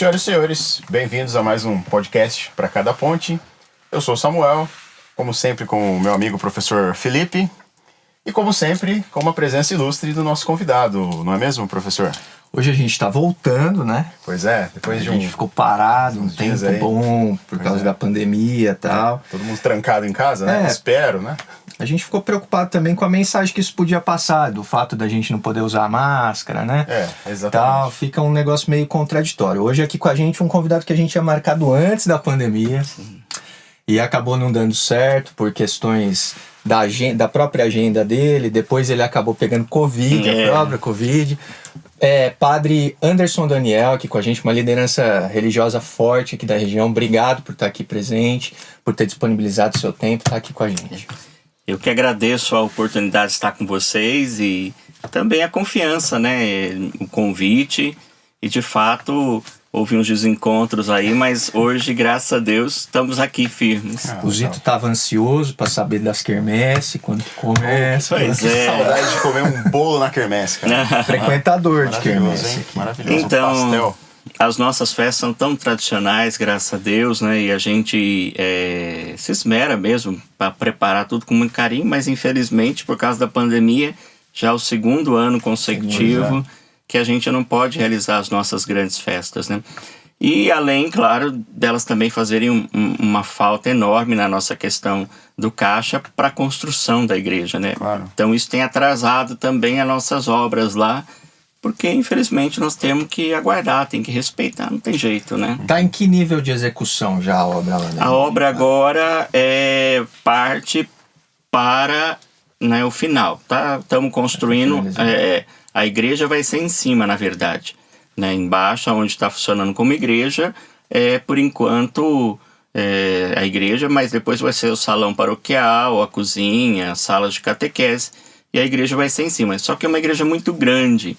Senhoras e senhores, bem-vindos a mais um podcast para cada ponte. Eu sou o Samuel, como sempre com o meu amigo professor Felipe e como sempre com uma presença ilustre do nosso convidado, não é mesmo, professor? Hoje a gente tá voltando, né? Pois é, depois de A gente ficou parado um tempo bom por causa da pandemia e tal. Todo mundo trancado em casa, né? Espero, né? A gente ficou preocupado também com a mensagem que isso podia passar, do fato da gente não poder usar máscara, né? Exatamente. Tal, fica um negócio meio contraditório. Hoje aqui com a gente um convidado que a gente tinha marcado antes da pandemia. E acabou não dando certo por questões da própria agenda dele. Depois ele acabou pegando Covid, a própria Covid. Padre Anderson Daniel aqui com a gente, uma liderança religiosa forte aqui da região. Obrigado por estar aqui presente, por ter disponibilizado o seu tempo, estar aqui com a gente. Eu que agradeço a oportunidade de estar com vocês e também a confiança, né? O convite. E de fato houve uns desencontros aí, mas hoje, graças a Deus, estamos aqui firmes. O Zito estava ansioso para saber das quermesse, quando que começa. Pois é. Saudade de comer um bolo na quermesse, cara. Frequentador de quermesse. Maravilhoso. Então, Pastel. as nossas festas são tão tradicionais, graças a Deus, né? E a gente se esmera mesmo para preparar tudo com muito carinho, mas infelizmente, por causa da pandemia, já é o segundo ano consecutivo que a gente não pode realizar as nossas grandes festas, né? E além, claro, delas também fazerem uma falta enorme na nossa questão do caixa para a construção da igreja, né? Claro. Então isso tem atrasado também as nossas obras lá, porque infelizmente nós temos que aguardar, tem que respeitar, não tem jeito, né? Tá em que nível de execução já a obra lá? A obra agora parte para, né, o final, tá? Estamos construindo, a igreja vai ser em cima, na verdade, né? Embaixo, onde está funcionando como igreja, por enquanto a igreja, mas depois vai ser o salão paroquial, a cozinha, a sala de catequese, e a igreja vai ser em cima. Só que é uma igreja muito grande.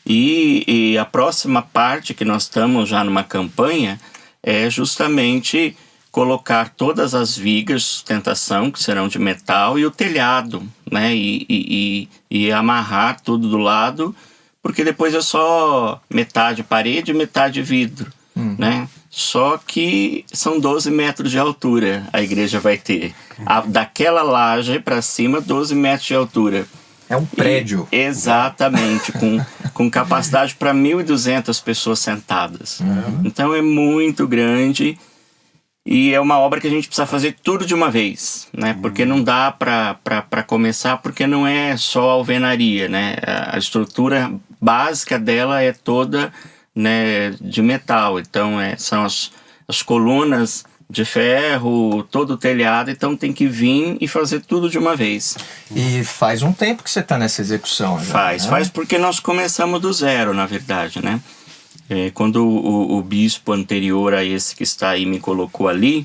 E a próxima parte que nós estamos já numa campanha é justamente colocar todas as vigas de sustentação, que serão de metal, e o telhado, né? E amarrar tudo do lado, porque depois é só metade parede e metade vidro, né? Só que são 12 metros de altura a igreja vai ter. Daquela laje para cima, 12 metros de altura. É um prédio. Exatamente, com capacidade para 1.200 pessoas sentadas. Então é muito grande e é uma obra que a gente precisa fazer tudo de uma vez, né? Porque não dá para começar, porque não é só alvenaria, né? A estrutura básica dela é toda, né, de metal. Então são as colunas de ferro, todo o telhado, então tem que vir e fazer tudo de uma vez. E faz um tempo que você está nessa execução já, Faz porque nós começamos do zero, na verdade, né? Quando o bispo anterior a esse que está aí me colocou ali,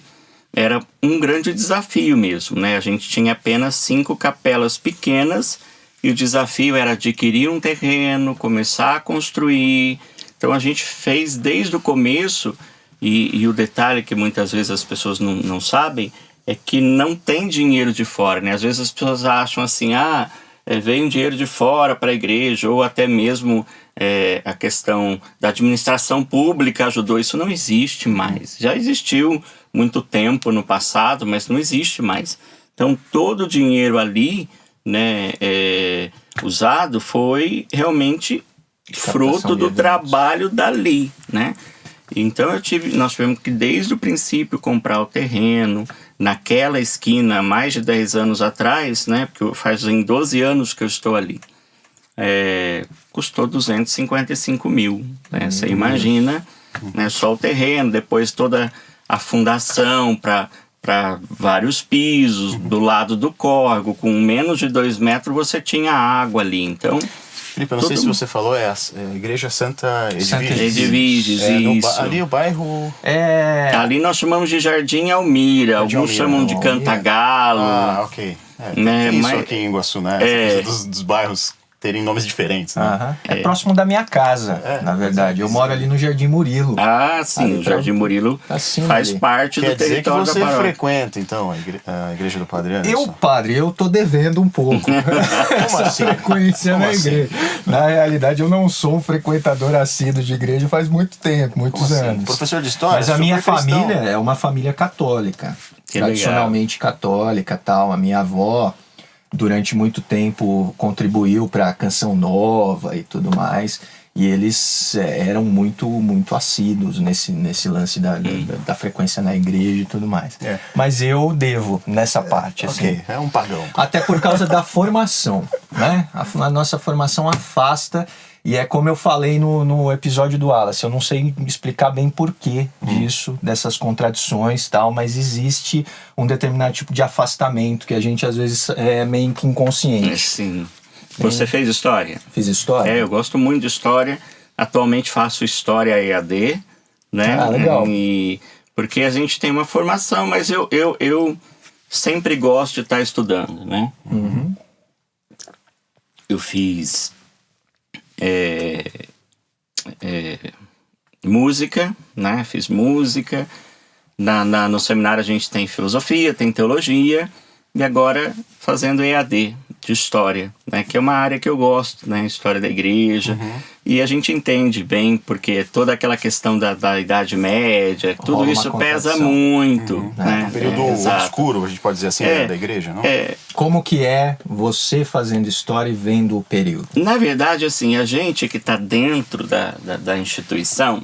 era um grande desafio mesmo, né? A gente tinha apenas 5 capelas pequenas e o desafio era adquirir um terreno, começar a construir. Então a gente fez desde o começo. E o detalhe que muitas vezes as pessoas não sabem é que não tem dinheiro de fora, né? Às vezes as pessoas acham assim, veio um dinheiro de fora para a igreja, ou até mesmo a questão da administração pública ajudou. Isso não existe mais. Já existiu muito tempo no passado, mas não existe mais. Então todo o dinheiro ali, né, usado foi realmente fruto do trabalho dali, né? Então nós tivemos que desde o princípio comprar o terreno naquela esquina, mais de 10 anos atrás, né? Porque fazem 12 anos que eu estou ali. Custou 255 mil, né? Você imagina, né? Só o terreno, depois toda a fundação para vários pisos, do lado do córrego, com menos de 2 metros você tinha água ali, então... Felipe, eu não sei se você falou, a Igreja Santa Edviges, isso. Ali o bairro... Ali nós chamamos de Jardim Almira, alguns chamam de Cantagalo. Ok. Né? Isso aqui em Iguaçu, né? Essa coisa dos bairros terem nomes diferentes, né? Aham. É próximo da minha casa, na verdade. Eu moro ali no Jardim Murilo. Ah, sim, o Jardim Murilo assim, faz parte Quer do dizer que território da você paróquia. frequenta, então, a igreja do Padre Anderson? Padre, eu tô devendo um pouco essa assim? frequência Como na assim? igreja. Na realidade, eu não sou um frequentador assíduo de igreja faz muito tempo, muitos Como assim? anos. Professor de história? Mas a minha super cristão. família é uma família católica, Que tradicionalmente católica, tal. A minha avó durante muito tempo contribuiu para a Canção Nova e tudo mais, e eles eram muito assíduos nesse lance da frequência na igreja e tudo mais. Mas eu devo nessa parte, assim. Ok, é um pagão. Até por causa da formação, né? A nossa formação afasta, e é como eu falei no episódio do Wallace, eu não sei explicar bem porquê disso, dessas contradições e tal, mas existe um determinado tipo de afastamento que a gente às vezes é meio que inconsciente. Sim. Você fez história? Fiz história? Eu gosto muito de história. Atualmente faço história EAD, né? Ah, legal. Porque a gente tem uma formação, mas eu sempre gosto de estar estudando, né? Uhum. Eu fiz música, né? Fiz música. No seminário a gente tem filosofia, tem teologia. E agora fazendo EAD de história, né? Que é uma área que eu gosto, né? História da igreja. E a gente entende bem, porque toda aquela questão da Idade Média, tudo Rola uma isso pesa contradição. muito. Né? Um período Exato. obscuro, a gente pode dizer assim, da igreja, não? Como que é você fazendo história e vendo o período? Na verdade, assim, a gente que está dentro da instituição,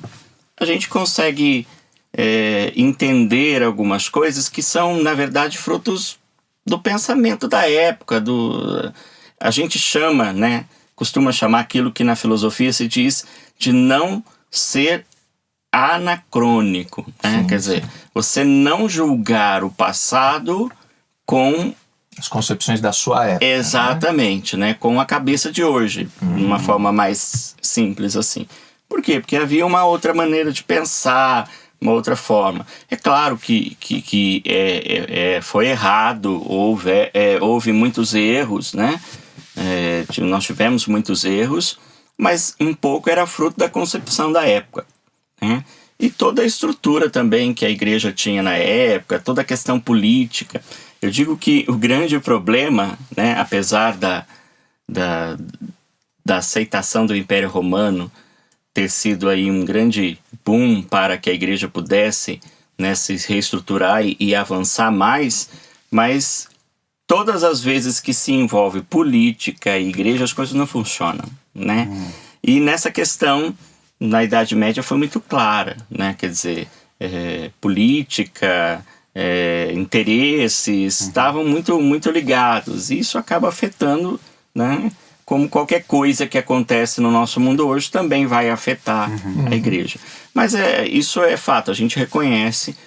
a gente consegue entender algumas coisas que são, na verdade, frutos do pensamento da época. A gente chama, né, costuma chamar aquilo que na filosofia se diz de não ser anacrônico. Né? Quer dizer, você não julgar o passado com as concepções da sua época. Exatamente, né? Com a cabeça de hoje, de uma forma mais simples assim. Por quê? Porque havia uma outra maneira de pensar, uma outra forma. É claro que foi errado, houve muitos erros, né? Nós tivemos muitos erros, mas um pouco era fruto da concepção da época, né? E toda a estrutura também que a igreja tinha na época, toda a questão política. Eu digo que o grande problema, né, apesar da aceitação do Império Romano ter sido aí um grande boom para que a igreja pudesse, né, se reestruturar e avançar mais, mas todas as vezes que se envolve política e igreja, as coisas não funcionam, né? E nessa questão, na Idade Média foi muito clara, né? Quer dizer, política, interesses estavam muito ligados, e isso acaba afetando, né? Como qualquer coisa que acontece no nosso mundo hoje também vai afetar a igreja. Mas isso é fato, a gente reconhece,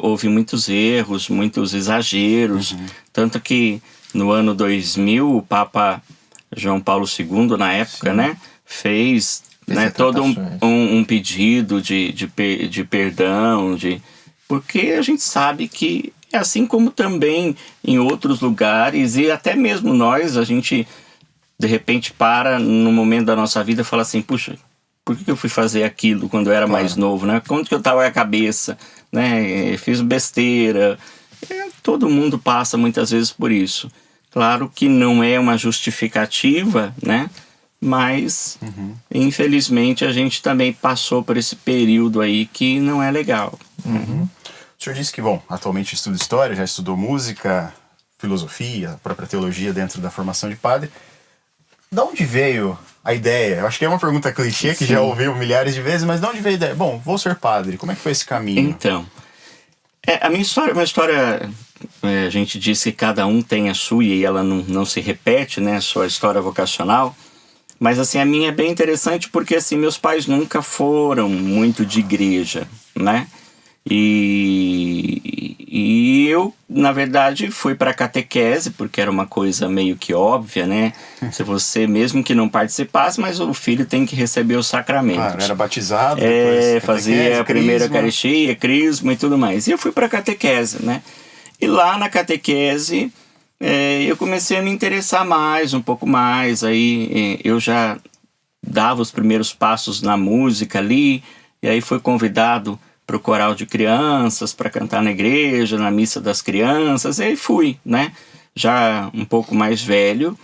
houve muitos erros, muitos exageros, tanto que no ano 2000 o Papa João Paulo II, na época, né, fez, né, todo um pedido de perdão, porque a gente sabe que, assim como também em outros lugares, e até mesmo nós, a gente de repente para no momento da nossa vida e fala assim, puxa, por que eu fui fazer aquilo quando eu era mais novo, né? Quanto que eu tava a cabeça, né? Fiz besteira. Todo mundo passa muitas vezes por isso. Claro que não é uma justificativa, né? Mas, infelizmente, a gente também passou por esse período aí que não é legal. O senhor disse que, bom, atualmente estuda história, já estudou música, filosofia, própria teologia dentro da formação de padre. De onde veio a ideia? Eu acho que é uma pergunta clichê que já ouviu milhares de vezes, mas de onde veio a ideia? Bom, vou ser padre. Como é que foi esse caminho? Então, a minha história é uma história... a gente diz que cada um tem a sua e ela não se repete, né? A sua história vocacional. Mas, assim, a minha é bem interessante porque, assim, meus pais nunca foram muito de igreja, né? E eu, na verdade, fui para catequese, porque era uma coisa meio que óbvia, né? Se você, mesmo que não participasse, mas o filho tem que receber os sacramentos. Claro, era batizado, depois fazia a primeira Eucaristia, crisma e tudo mais. E eu fui para catequese, né? E lá na catequese, eu comecei a me interessar mais, um pouco mais. Aí eu já dava os primeiros passos na música ali, e aí fui convidado para o coral de crianças, para cantar na igreja, na missa das crianças, e aí fui, né? Já um pouco mais velho,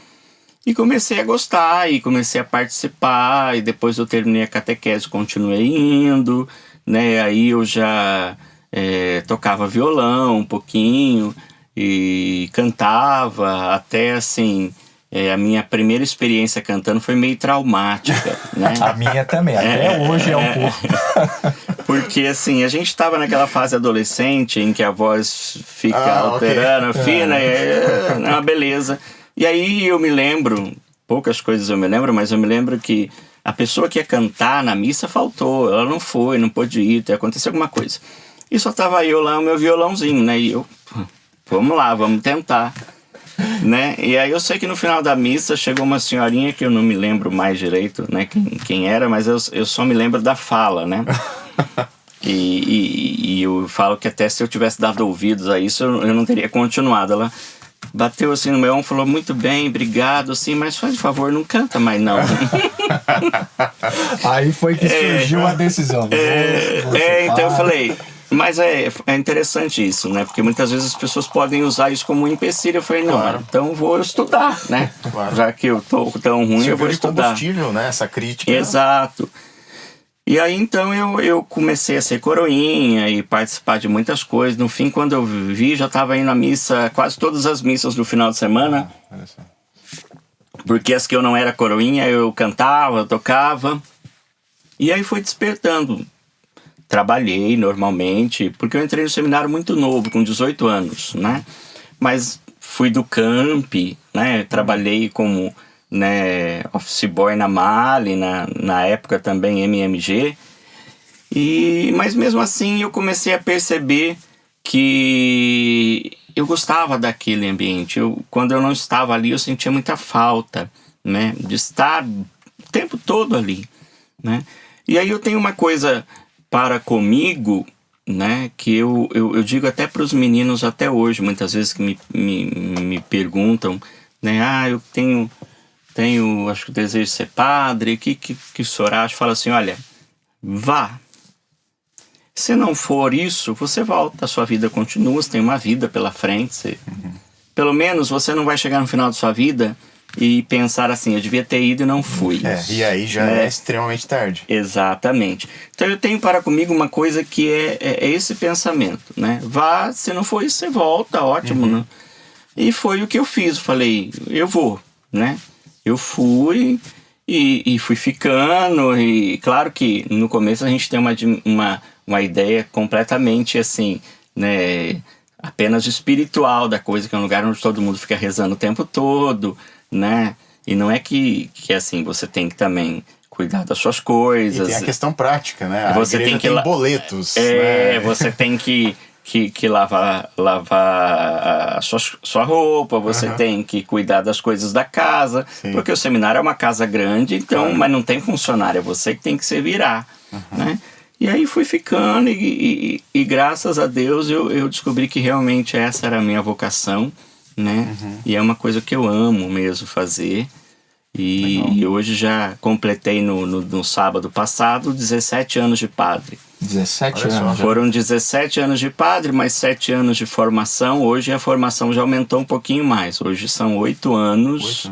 e comecei a gostar, e comecei a participar, e depois eu terminei a catequese, continuei indo, né? Aí eu já tocava violão um pouquinho, e cantava, até assim... a minha primeira experiência cantando foi meio traumática, né? A minha também, até hoje é um pouco. Porque assim, a gente estava naquela fase adolescente em que a voz fica alterando, fina, é uma beleza. E aí eu me lembro, poucas coisas eu me lembro, mas eu me lembro que a pessoa que ia cantar na missa faltou, ela não foi, não pôde ir, aconteceu alguma coisa. E só tava eu lá, o meu violãozinho, né? E eu, vamos lá, vamos tentar. Né? E aí eu sei que no final da missa chegou uma senhorinha que eu não me lembro mais direito, né, quem era, mas eu só me lembro da fala, né? E eu falo que até se eu tivesse dado ouvidos a isso, eu não teria continuado. Ela bateu assim no meu ombro e falou: muito bem, obrigado, assim, mas faz favor, não canta mais não. Aí foi que surgiu a decisão. Então eu falei... Mas é interessante isso, né? Porque muitas vezes as pessoas podem usar isso como um empecilho. Eu falei, não, então vou estudar, né? Claro. Já que eu tô tão ruim, eu vou estudar. Combustível, né? Essa crítica. Exato. E aí, então, eu comecei a ser coroinha e participar de muitas coisas. No fim, quando eu vi, já estava indo à missa, quase todas as missas no final de semana. Olha só. Porque as que eu não era coroinha, eu cantava, eu tocava. E aí foi despertando. Trabalhei normalmente, porque eu entrei no seminário muito novo, com 18 anos, né? Mas fui do camp, né? Trabalhei como, né, office boy na Mali, na época também MMG. Mas mesmo assim eu comecei a perceber que eu gostava daquele ambiente. Quando eu não estava ali, eu sentia muita falta, né? De estar o tempo todo ali, né? E aí eu tenho uma coisa... para comigo, né, que eu digo até para os meninos até hoje, muitas vezes que me perguntam, né, eu tenho acho que o desejo de ser padre, o que o senhor acha? Fala assim, olha, vá. Se não for isso, você volta, a sua vida continua, você tem uma vida pela frente, pelo menos você não vai chegar no final da sua vida e pensar assim, eu devia ter ido e não fui. E aí já é extremamente tarde. Exatamente. Então eu tenho para comigo uma coisa que é esse pensamento, né? Vá, se não for isso, você volta, ótimo, né? E foi o que eu fiz, falei, eu vou, né? Eu fui e fui ficando, e claro que no começo a gente tem uma ideia completamente assim, né? Apenas espiritual da coisa, que é um lugar onde todo mundo fica rezando o tempo todo, né? E não é que assim, você tem que também cuidar das suas coisas. E tem a questão prática, né? Você tem que boletos. né? Você tem que lavar a sua roupa, você tem que cuidar das coisas da casa, porque o seminário é uma casa grande, então, mas não tem funcionário, é você que tem que se virar, né? E aí fui ficando e graças a Deus eu descobri que realmente essa era a minha vocação, né? E é uma coisa que eu amo mesmo fazer. E hoje já completei no sábado passado 17 anos de padre. 17 anos. Foram 17 anos de padre, mais 7 anos de formação. Hoje a formação já aumentou um pouquinho mais. Hoje são 8 anos.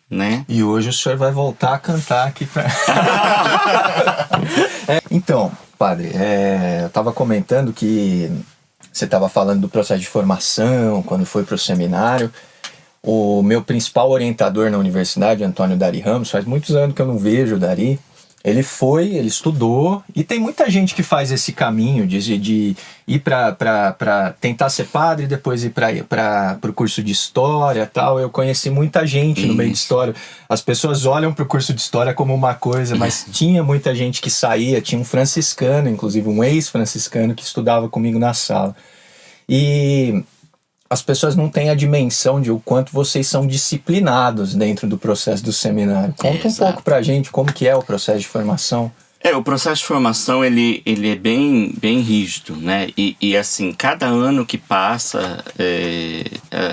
Né? E hoje o senhor vai voltar a cantar aqui pra... Então, padre, eu estava comentando que você estava falando do processo de formação, quando foi para o seminário. O meu principal orientador na universidade, Antônio Dari Ramos, faz muitos anos que eu não vejo o Dari. Ele estudou, e tem muita gente que faz esse caminho de ir para tentar ser padre e depois ir para o curso de história e tal. Eu conheci muita gente no meio de história. As pessoas olham para o curso de história como uma coisa, mas tinha muita gente que saía, tinha um franciscano, inclusive um ex-franciscano que estudava comigo na sala. E as pessoas não têm a dimensão de o quanto vocês são disciplinados dentro do processo do seminário. Conta um pouco pra gente como que é o processo de formação. O processo de formação, ele é bem rígido, né? E assim, cada ano que passa,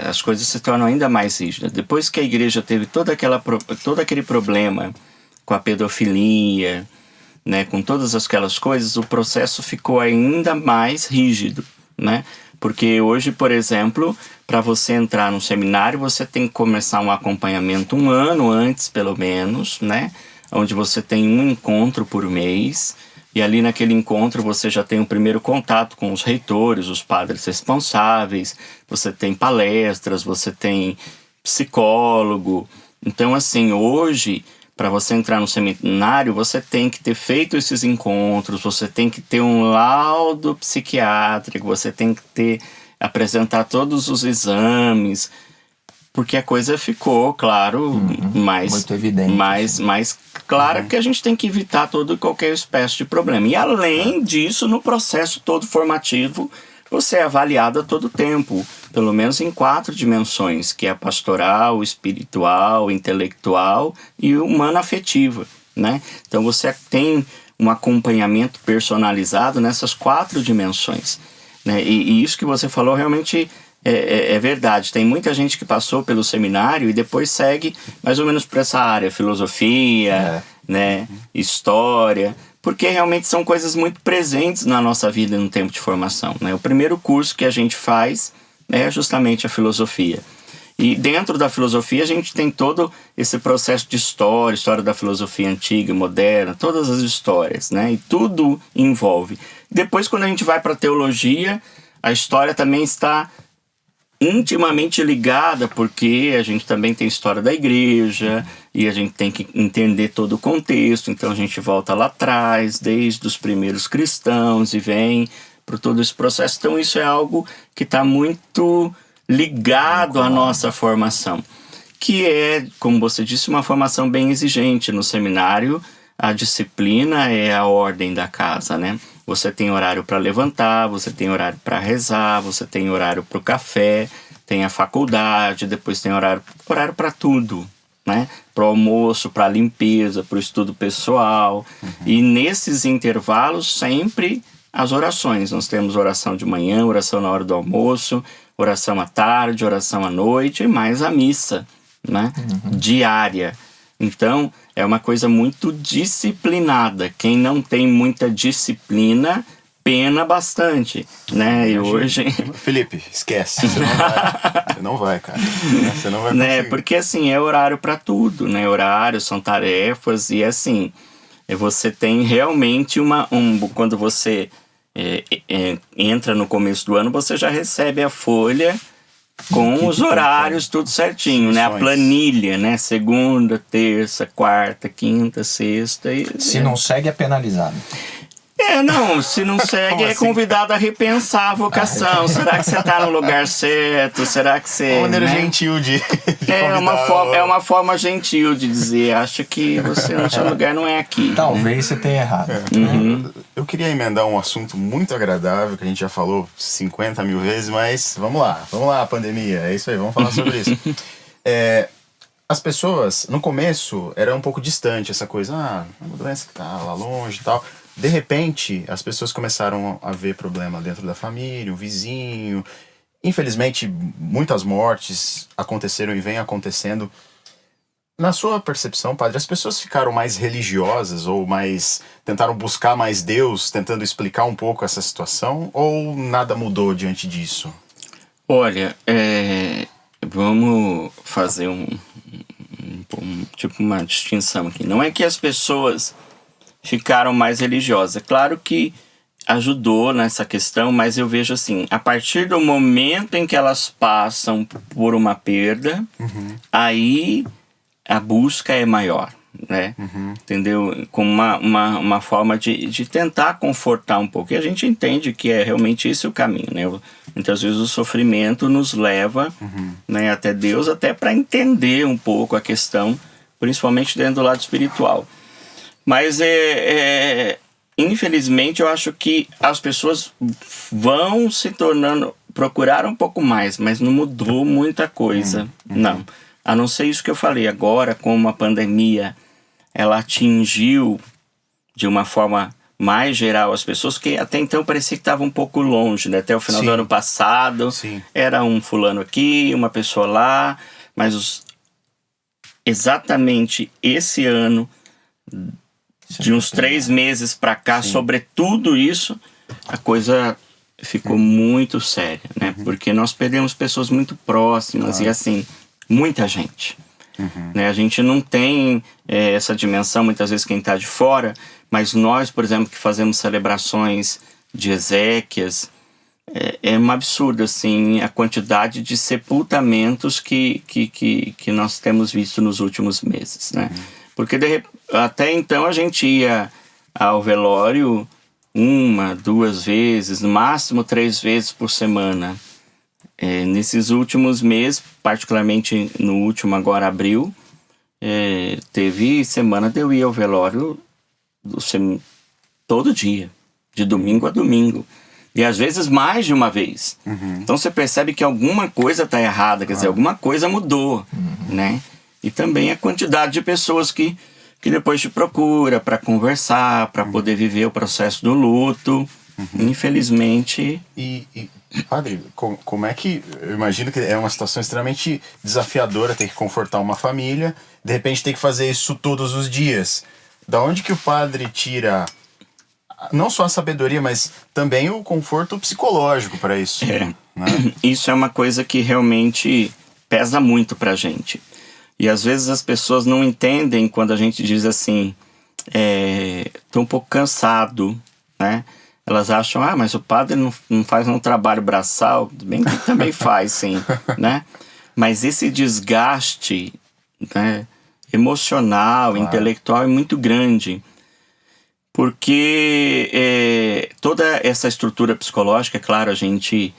as coisas se tornam ainda mais rígidas. Depois que a igreja teve todo aquele problema com a pedofilia, né? Com todas aquelas coisas, o processo ficou ainda mais rígido, né? Porque hoje, por exemplo, para você entrar no seminário, você tem que começar um acompanhamento 1 ano antes, pelo menos, né? Onde você tem um encontro por mês, e ali naquele encontro você já tem o primeiro contato com os reitores, os padres responsáveis, você tem palestras, você tem psicólogo. Então, assim, hoje, para você entrar no seminário, você tem que ter feito esses encontros, você tem que ter um laudo psiquiátrico, você tem que apresentar todos os exames, porque a coisa ficou, claro, muito evidente, mais clara, porque a gente tem que evitar toda e qualquer espécie de problema. E além disso, no processo todo formativo, você é avaliado a todo tempo, pelo menos em 4 dimensões, que é a pastoral, espiritual, intelectual e humano-afetiva, né? Então você tem um acompanhamento personalizado nessas 4 dimensões, né? E isso que você falou realmente é verdade. Tem muita gente que passou pelo seminário e depois segue mais ou menos por essa área, filosofia, né, história, porque realmente são coisas muito presentes na nossa vida no tempo de formação, né? O primeiro curso que a gente faz é justamente a filosofia. E dentro da filosofia a gente tem todo esse processo de história da filosofia antiga, moderna, todas as histórias, né? E tudo envolve. Depois, quando a gente vai para a teologia, a história também está intimamente ligada, porque a gente também tem história da igreja e a gente tem que entender todo o contexto. Então a gente volta lá atrás, desde os primeiros cristãos, e vem para todo esse processo. Então isso é algo que está muito ligado à nossa formação, que é, como você disse, uma formação bem exigente. No seminário, a disciplina é a ordem da casa, né? Você tem horário para levantar, você tem horário para rezar, você tem horário para o café, tem a faculdade, depois tem horário para tudo, né? Para o almoço, para a limpeza, para o estudo pessoal. E nesses intervalos, sempre as orações. Nós temos oração de manhã, oração na hora do almoço, oração à tarde, oração à noite e mais a missa, né? Diária. Então, é uma coisa muito disciplinada. Quem não tem muita disciplina, pena bastante, né? E hoje... Felipe, esquece. Você não vai, cara. Você não vai conseguir. Né? Porque, assim, é horário para tudo, né? Horários são tarefas e, assim, você tem realmente quando você entra no começo do ano, você já recebe a folha com os horários, tudo certinho, né? A planilha, né? Segunda, terça, quarta, quinta, sexta. Se não segue, é penalizado. Se não segue, é convidado a repensar a vocação. Será que você está no lugar certo? Será que você... Uma maneira gentil de é uma forma gentil de dizer, acho que você no seu lugar não é aqui. Talvez você tenha errado. Eu queria emendar um assunto muito agradável, que a gente já falou 50 mil vezes, mas vamos lá, pandemia, é isso aí, vamos falar sobre isso. As pessoas, no começo, era um pouco distante essa coisa, uma doença que tá lá longe e tal. De repente, as pessoas começaram a ver problema dentro da família, o vizinho. Infelizmente, muitas mortes aconteceram e vêm acontecendo. Na sua percepção, padre, as pessoas ficaram mais religiosas ou tentaram buscar mais Deus, tentando explicar um pouco essa situação, ou nada mudou diante disso? Olha, vamos fazer uma distinção aqui. Não é que as pessoas ficaram mais religiosas. Claro que ajudou nessa questão, mas eu vejo assim, a partir do momento em que elas passam por uma perda, aí a busca é maior, né? Entendeu? Como uma forma de tentar confortar um pouco. E a gente entende que é realmente esse o caminho, né? Muitas vezes o sofrimento nos leva, né, até Deus, até para entender um pouco a questão, principalmente dentro do lado espiritual. Mas infelizmente eu acho que as pessoas vão se tornando, procuraram um pouco mais, mas não mudou muita coisa, não. A não ser isso que eu falei agora, como a pandemia ela atingiu de uma forma mais geral as pessoas, que até então parecia que estava um pouco longe, né? Até o final Sim. do ano passado, Sim. era um fulano aqui, uma pessoa lá, mas exatamente esse ano, de uns 3 meses para cá, sobretudo isso, a coisa ficou muito séria, né? Porque nós perdemos pessoas muito próximas e assim, muita gente. Né? A gente não tem essa dimensão, muitas vezes, quem está de fora, mas nós, por exemplo, que fazemos celebrações de exéquias, é um absurdo, assim, a quantidade de sepultamentos que nós temos visto nos últimos meses, né? Porque até então a gente ia ao velório 1, 2 vezes, no máximo 3 vezes por semana. Nesses últimos meses, particularmente no último agora, abril, teve semana de eu ir ao velório todo dia, de domingo a domingo. E às vezes mais de uma vez. Então você percebe que alguma coisa está errada, quer dizer, alguma coisa mudou, né? E também a quantidade de pessoas que depois te procura para conversar, para poder viver o processo do luto. Infelizmente... Padre, como é que... Eu imagino que é uma situação extremamente desafiadora ter que confortar uma família, de repente ter que fazer isso todos os dias. Da onde que o padre tira não só a sabedoria, mas também o conforto psicológico para isso? Né? Isso é uma coisa que realmente pesa muito pra gente. E às vezes as pessoas não entendem quando a gente diz assim, tô um pouco cansado, né? Elas acham, mas o padre não faz um trabalho braçal, bem que também faz, sim, né? Mas esse desgaste, né, emocional, intelectual é muito grande, porque toda essa estrutura psicológica, claro, a gente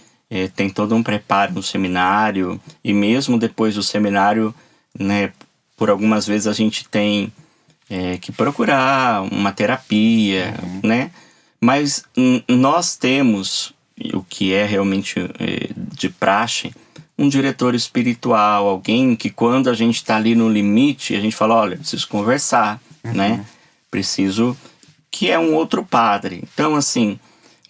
tem todo um preparo no seminário, e mesmo depois do seminário, né, por algumas vezes a gente tem que procurar uma terapia, né? Mas nós temos, o que é realmente de praxe, um diretor espiritual, alguém que quando a gente está ali no limite, a gente fala, olha, preciso conversar, né? Preciso... que é um outro padre. Então, assim,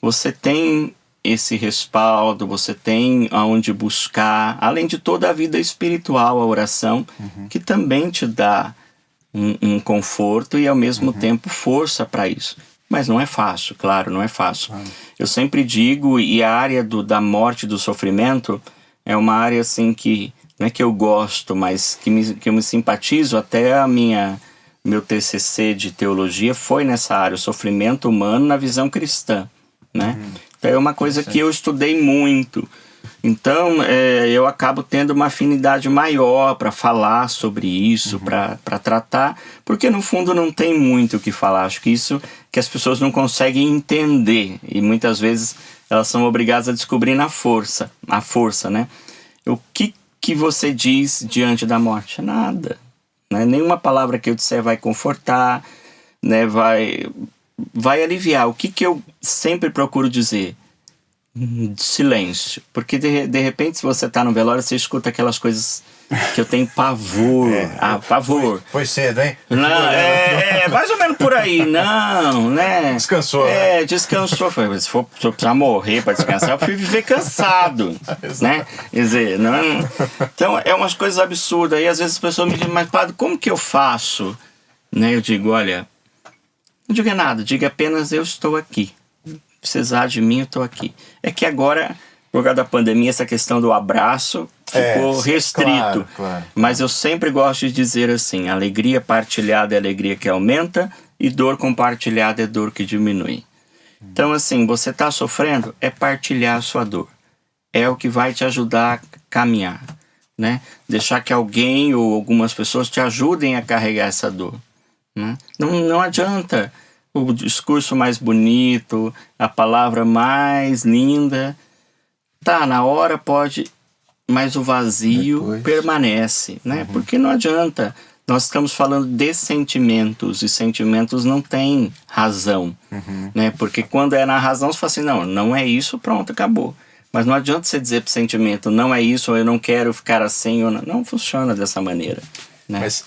você tem esse respaldo, você tem aonde buscar, além de toda a vida espiritual, a oração, que também te dá um conforto e, ao mesmo tempo, força para isso. Mas não é fácil, claro, não é fácil. Eu sempre digo, e a área da morte e do sofrimento é uma área assim que, não é que eu gosto, mas que eu me simpatizo. Até meu TCC de teologia foi nessa área, o sofrimento humano na visão cristã, né? Então é uma coisa que eu estudei muito. Então eu acabo tendo uma afinidade maior para falar sobre isso, para tratar, porque no fundo não tem muito o que falar. Acho que isso que as pessoas não conseguem entender, e muitas vezes elas são obrigadas a descobrir a força, né? O que você diz diante da morte? Nada, né? Nenhuma palavra que eu disser vai confortar, né? Vai aliviar. O que eu sempre procuro dizer? Silêncio. Porque de repente, se você tá no velório, você escuta aquelas coisas que eu tenho pavor. Pavor. Foi cedo, hein? Não, mais ou menos por aí. Não, né? Descansou. Descansou. Se for precisar morrer para descansar, eu prefiro viver cansado, né? Quer dizer, não... Então, é umas coisas absurdas. E às vezes as pessoas me dizem, mas padre, como que eu faço? Né? Eu digo, olha, não diga nada, diga apenas eu estou aqui. Precisar de mim, eu estou aqui. É que agora, por causa da pandemia, essa questão do abraço ficou restrito. Claro. Mas eu sempre gosto de dizer assim, alegria partilhada é alegria que aumenta e dor compartilhada é dor que diminui. Então, assim, você está sofrendo, é partilhar a sua dor. É o que vai te ajudar a caminhar, né? Deixar que alguém ou algumas pessoas te ajudem a carregar essa dor, né? Não adianta o discurso mais bonito, a palavra mais linda. Tá, na hora pode, mas o vazio permanece, né? Porque não adianta. Nós estamos falando de sentimentos, e sentimentos não têm razão, né? Porque quando é na razão, você fala assim, não é isso, pronto, acabou. Mas não adianta você dizer pro sentimento, não é isso, ou eu não quero ficar assim, ou não funciona dessa maneira, né? Mas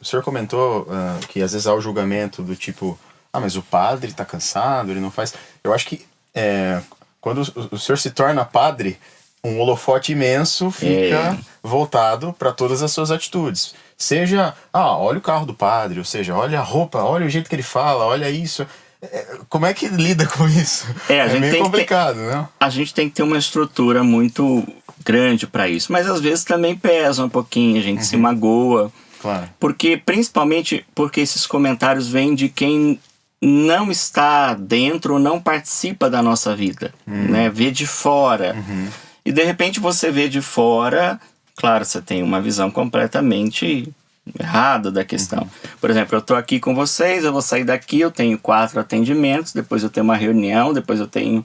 o senhor comentou que às vezes há o julgamento do tipo, mas o padre está cansado, ele não faz... Eu acho que quando o senhor se torna padre, um holofote imenso fica voltado para todas as suas atitudes. Seja, olha o carro do padre, ou seja, olha a roupa, olha o jeito que ele fala, olha isso. Como é que lida com isso? A gente meio complicado, né? A gente tem que ter uma estrutura muito grande para isso, mas às vezes também pesa um pouquinho, a gente se magoa. Claro. Principalmente porque esses comentários vêm de quem não está dentro ou não participa da nossa vida, né? Vê de fora. E de repente você vê de fora, claro, você tem uma visão completamente errada da questão. Por exemplo, eu estou aqui com vocês, eu vou sair daqui, eu tenho 4 atendimentos, depois eu tenho uma reunião, depois eu tenho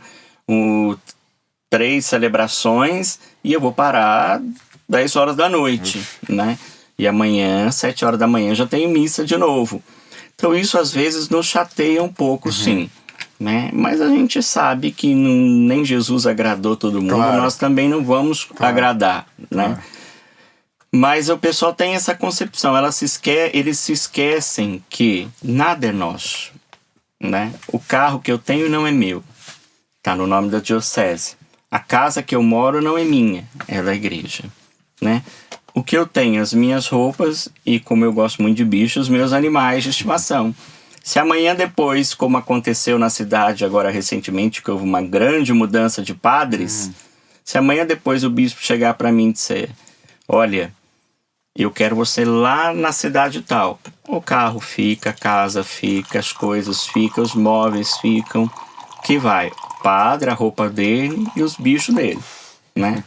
3 celebrações e eu vou parar 10 horas da noite, né? E amanhã, 7 horas da manhã, já tenho missa de novo. Então isso às vezes nos chateia um pouco, sim. Né? Mas a gente sabe que nem Jesus agradou todo mundo, claro. Nós também não vamos agradar, né? Mas o pessoal tem essa concepção, eles se esquecem que nada é nosso, né? O carro que eu tenho não é meu, tá no nome da diocese. A casa que eu moro não é minha, é da igreja, né? O que eu tenho, as minhas roupas e, como eu gosto muito de bichos, meus animais de estimação. Se amanhã depois, como aconteceu na cidade agora recentemente, que houve uma grande mudança de padres, se amanhã depois o bispo chegar para mim e disser, olha, eu quero você lá na cidade tal, o carro fica, a casa fica, as coisas ficam, os móveis ficam, que vai o padre, a roupa dele e os bichos dele, né?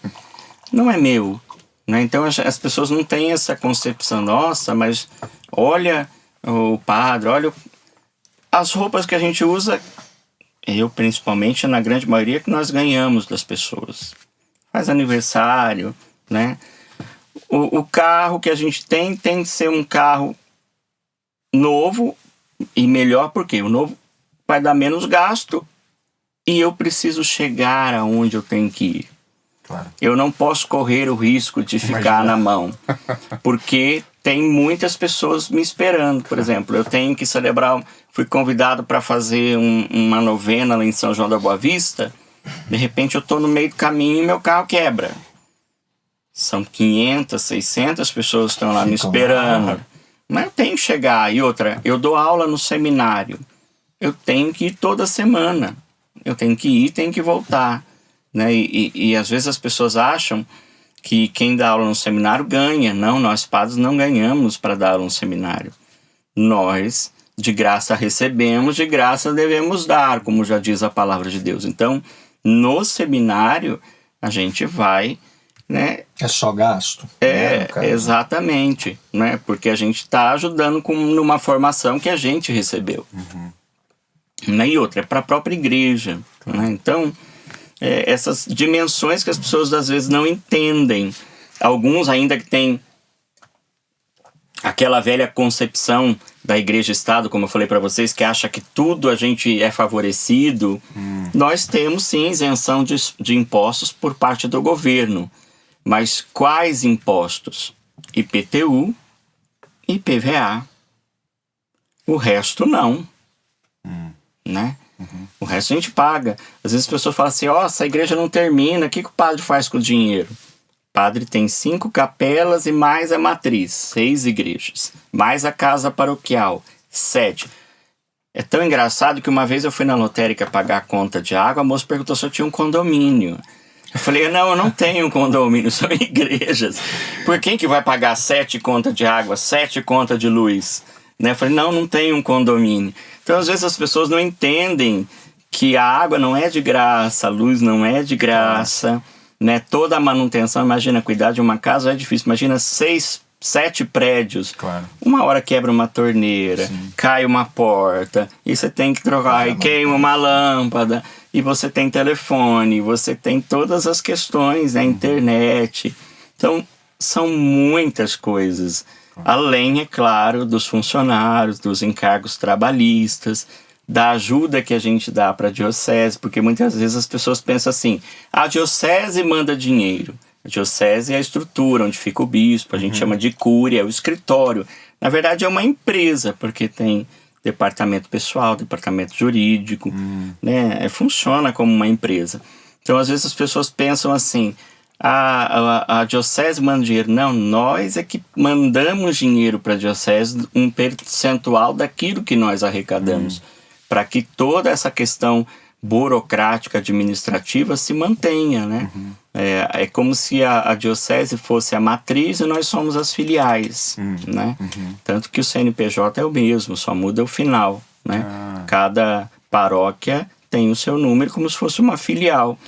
Não é meu, né? Então as pessoas não têm essa concepção, nossa, mas olha o padre, olha as roupas que a gente usa, eu principalmente, na grande maioria, que nós ganhamos das pessoas. Faz aniversário, né? O carro que a gente tem que ser um carro novo e melhor, porque o novo vai dar menos gasto e eu preciso chegar aonde eu tenho que ir. Claro. Eu não posso correr o risco de ficar na mão, porque tem muitas pessoas me esperando. Por exemplo, eu tenho que celebrar, fui convidado para fazer uma novena lá em São João da Boa Vista. De repente eu estou no meio do caminho e meu carro quebra. São 500, 600 pessoas que estão lá me esperando. Mas eu tenho que chegar. E outra, eu dou aula no seminário. Eu tenho que ir toda semana. Eu tenho que ir, tenho que voltar. Né? E às vezes as pessoas acham que quem dá aula no seminário ganha. Não, nós padres não ganhamos para dar aula no seminário. Nós, de graça recebemos, de graça devemos dar, como já diz a palavra de Deus. Então, no seminário, a gente vai... Né? É só gasto. Exatamente. Né? Porque a gente está ajudando numa formação que a gente recebeu. Né? E outra, é para a própria igreja. Né? Então... essas dimensões que as pessoas às vezes não entendem. Alguns ainda que têm aquela velha concepção da igreja-estado, como eu falei para vocês, que acha que tudo a gente é favorecido. Nós temos sim isenção de impostos por parte do governo. Mas quais impostos? IPTU, IPVA. O resto não. Né? O resto a gente paga. Às vezes as pessoas falam assim, essa igreja não termina, o que o padre faz com o dinheiro? O padre tem 5 capelas e mais a matriz, 6 igrejas, mais a casa paroquial, 7. É tão engraçado que uma vez eu fui na lotérica pagar a conta de água, a moça perguntou se eu tinha um condomínio. Eu falei, não, eu não tenho um condomínio, são igrejas. Por quem que vai pagar 7 contas de água, 7 contas de luz? Né? Eu falei, não tenho um condomínio. Então, às vezes, as pessoas não entendem que a água não é de graça, a luz não é de graça, né? Toda a manutenção, imagina, cuidar de uma casa é difícil. Imagina 6, 7 prédios. Claro. Uma hora quebra uma torneira, cai uma porta, e você tem que trocar, e queima uma lâmpada, e você tem telefone, você tem todas as questões, né? Internet. Então, são muitas coisas. Além, é claro, dos funcionários, dos encargos trabalhistas, da ajuda que a gente dá para a diocese, porque muitas vezes as pessoas pensam assim, a diocese manda dinheiro. diocese é a estrutura onde fica o bispo, a gente chama de cúria, é o escritório. Na verdade é uma empresa, porque tem departamento pessoal, departamento jurídico, né? Funciona como uma empresa. Então às vezes as pessoas pensam assim, a diocese manda dinheiro. Não, nós é que mandamos dinheiro para a diocese, um percentual daquilo que nós arrecadamos, para que toda essa questão burocrática, administrativa se mantenha, né? É como se a diocese fosse a matriz e nós somos as filiais, né? Tanto que o CNPJ é o mesmo, só muda o final, né? Cada paróquia tem o seu número como se fosse uma filial.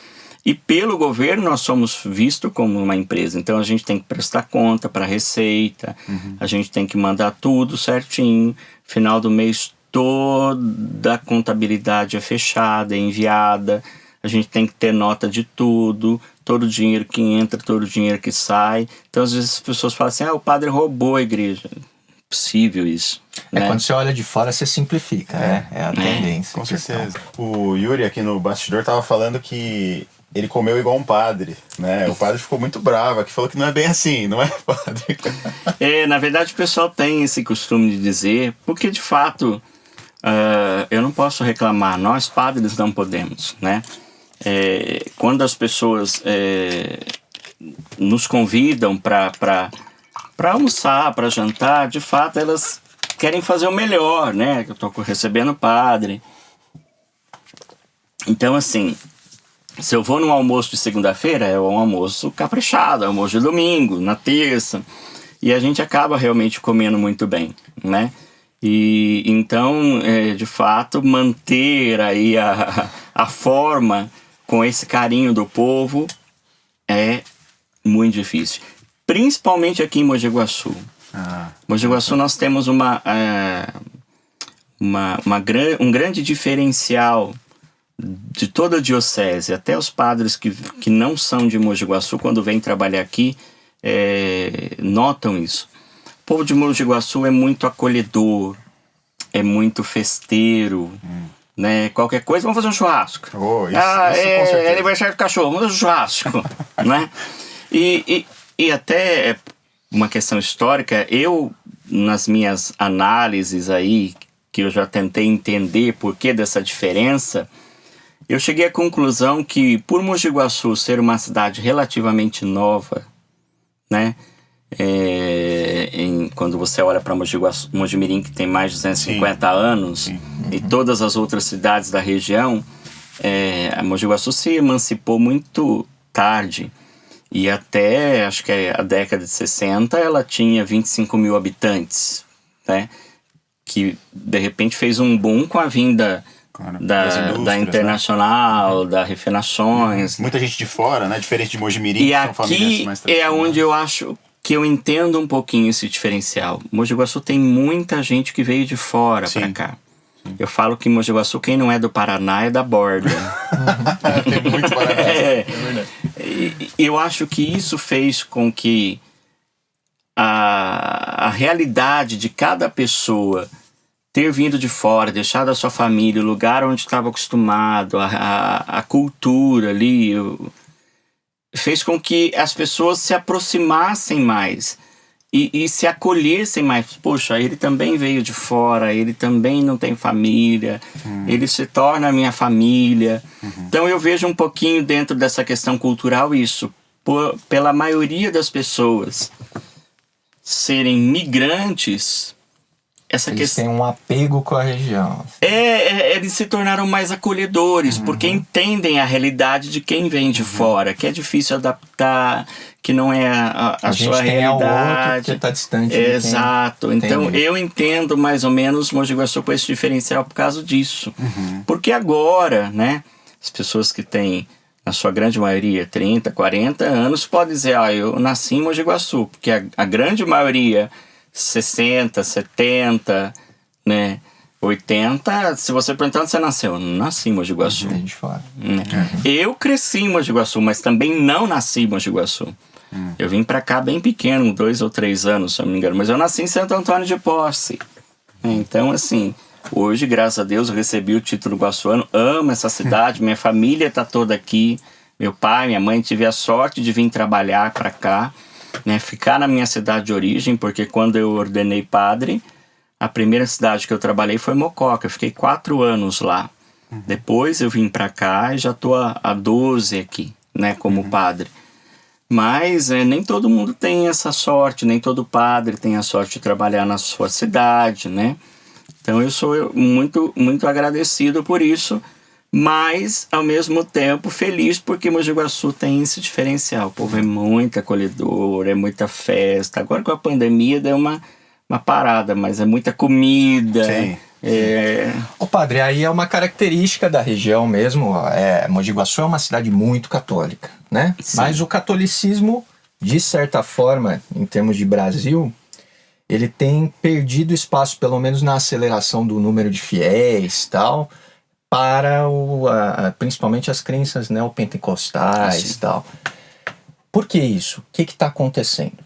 E pelo governo nós somos vistos como uma empresa. Então a gente tem que prestar conta para a Receita, a gente tem que mandar tudo certinho. Final do mês toda a contabilidade é fechada, é enviada. A gente tem que ter nota de tudo, todo o dinheiro que entra, todo o dinheiro que sai. Então às vezes as pessoas falam assim, o padre roubou a igreja. Possível isso. Né? Quando você olha de fora, você simplifica, né? É a tendência. Com certeza. O Yuri aqui no bastidor tava falando que ele comeu igual um padre, né? O padre ficou muito bravo, que falou que não é bem assim, não é, padre? Na verdade o pessoal tem esse costume de dizer, porque de fato eu não posso reclamar, nós padres não podemos, né? Quando as pessoas nos convidam para almoçar, para jantar, de fato elas querem fazer o melhor, né? Eu estou recebendo o padre. Então assim, se eu vou num almoço de segunda-feira, é um almoço caprichado, é um almoço de domingo, na terça, e a gente acaba realmente comendo muito bem, né? E então, de fato, manter aí a forma com esse carinho do povo é muito difícil. Principalmente aqui em Mogi Guaçu. Mogi Guaçu nós temos um grande diferencial de toda a diocese, até os padres que não são de Mogi Guaçu, quando vêm trabalhar aqui, notam isso. O povo de Mogi Guaçu é muito acolhedor, é muito festeiro, né? Qualquer coisa, vamos fazer um churrasco. Isso com certeza. É aniversário do cachorro, vamos fazer um churrasco, né? E até uma questão histórica, eu, nas minhas análises aí, que eu já tentei entender por que dessa diferença, eu cheguei à conclusão que, por Mogi Guaçu ser uma cidade relativamente nova, né? Quando você olha para Mogi Mirim, que tem mais de 250 anos, e todas as outras cidades da região, a Mogi Guaçu se emancipou muito tarde. E até, acho que a década de 60, ela tinha 25 mil habitantes, né? Que, de repente, fez um boom com a vinda da Internacional, né? Da Refinações. Muita gente de fora, né? Diferente de Mogi Mirim, e que são famílias mais tradicionais. Onde eu acho que eu entendo um pouquinho esse diferencial. Mogi Guaçu tem muita gente que veio de fora para cá. Eu falo que Mogi Guaçu, quem não é do Paraná é da borda. Tem muito Paraná. É verdade. Eu acho que isso fez com que a realidade de cada pessoa ter vindo de fora, deixado a sua família, o lugar onde estava acostumado, a cultura ali, fez com que as pessoas se aproximassem mais e se acolhessem mais. Poxa, ele também veio de fora, ele também não tem família, ele se torna a minha família. Então eu vejo um pouquinho dentro dessa questão cultural isso, pela maioria das pessoas serem migrantes, eles têm um apego com a região. Eles se tornaram mais acolhedores, porque entendem a realidade de quem vem de fora, que é difícil adaptar, que não é a sua realidade. Que está distante. Exato. Então eu entendo mais ou menos Mogi Guaçu com esse diferencial por causa disso. Porque agora, né, as pessoas que têm, na sua grande maioria, 30, 40 anos, podem dizer, eu nasci em Mogi Guaçu, porque a grande maioria, 60, 70, né, 80, se você perguntar onde você nasceu, não nasci em Mogi Guaçu. Eu cresci em Mogi Guaçu, mas também não nasci em Mogi Guaçu. Eu vim pra cá bem pequeno, 2 ou 3 anos, se eu não me engano, mas eu nasci em Santo Antônio de Posse. Então, assim, hoje, graças a Deus, eu recebi o título guaçuano, amo essa cidade, minha família tá toda aqui, Meu pai, minha mãe, tive a sorte de vir trabalhar para cá, né? Ficar na minha cidade de origem, porque quando eu ordenei padre, a primeira cidade que eu trabalhei foi Mococa. Eu fiquei 4 anos lá. Depois eu vim para cá e já estou há 12 aqui, né? Como padre. Mas nem todo mundo tem essa sorte, nem todo padre tem a sorte de trabalhar na sua cidade, né? Então eu sou muito, muito agradecido por isso, mas ao mesmo tempo feliz porque Mogi Guaçu tem esse diferencial. O povo é muito acolhedor, é muita festa. Agora com a pandemia deu uma parada, mas é muita comida. Sim. Ô padre, aí é uma característica da região mesmo. Mogi Guaçu é uma cidade muito católica, né? Sim. Mas o catolicismo, de certa forma, em termos de Brasil, ele tem perdido espaço, pelo menos na aceleração do número de fiéis e tal, para principalmente as crenças neopentecostais e tal. Por que isso? O que está acontecendo?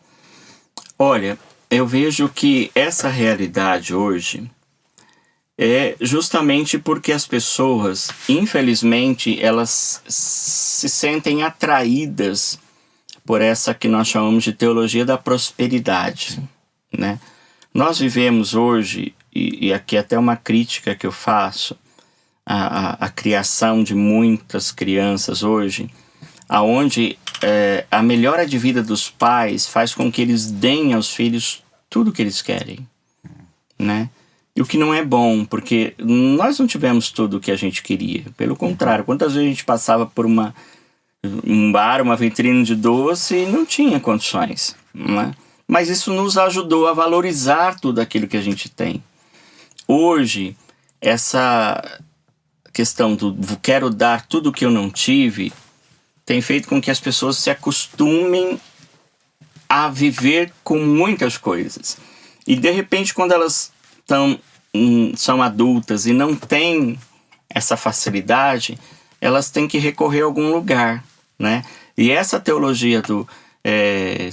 Olha, eu vejo que essa realidade hoje é justamente porque as pessoas, infelizmente, elas se sentem atraídas por essa que nós chamamos de teologia da prosperidade, né? Nós vivemos hoje, e aqui até uma crítica que eu faço, a criação de muitas crianças hoje, aonde a melhora de vida dos pais faz com que eles deem aos filhos tudo o que eles querem, né? E o que não é bom, porque nós não tivemos tudo o que a gente queria. Pelo contrário, quantas vezes a gente passava por um bar, uma vitrine de doce e não tinha condições, né? Mas isso nos ajudou a valorizar tudo aquilo que a gente tem. Hoje, essa questão do quero dar tudo o que eu não tive tem feito com que as pessoas se acostumem a viver com muitas coisas. E de repente, quando elas são adultas e não têm essa facilidade, elas têm que recorrer a algum lugar, né? E essa teologia do